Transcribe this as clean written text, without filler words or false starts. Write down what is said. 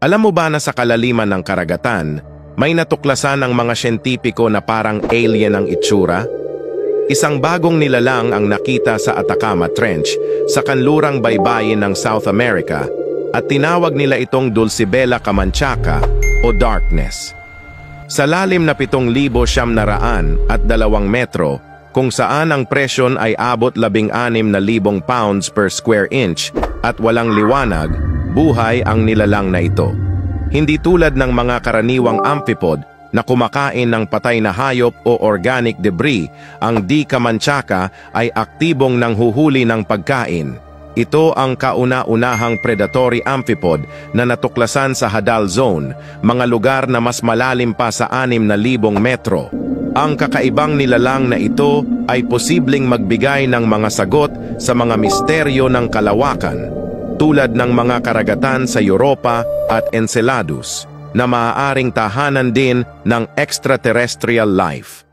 Alam mo ba na sa kalaliman ng karagatan, may natuklasan ng mga siyentipiko na parang alien ang itsura? Isang bagong nilalang ang nakita sa Atacama Trench sa kanlurang baybayin ng South America at tinawag nila itong Dulcibella camanchaca o darkness. Sa lalim na 7,900 at 2 metro, kung saan ang presyon ay abot 16,000 pounds per square inch at walang liwanag, buhay ang nilalang na ito. Hindi tulad ng mga karaniwang amphipod na kumakain ng patay na hayop o organic debris, ang D. camanchaca ay aktibong nanghuhuli ng pagkain. Ito ang kauna-unahang predatory amphipod na natuklasan sa Hadal Zone, mga lugar na mas malalim pa sa 6,000 metro. Ang kakaibang nilalang na ito ay posibleng magbigay ng mga sagot sa mga misteryo ng kalawakan, tulad ng mga karagatan sa Europa at Enceladus, na maaaring tahanan din ng extraterrestrial life.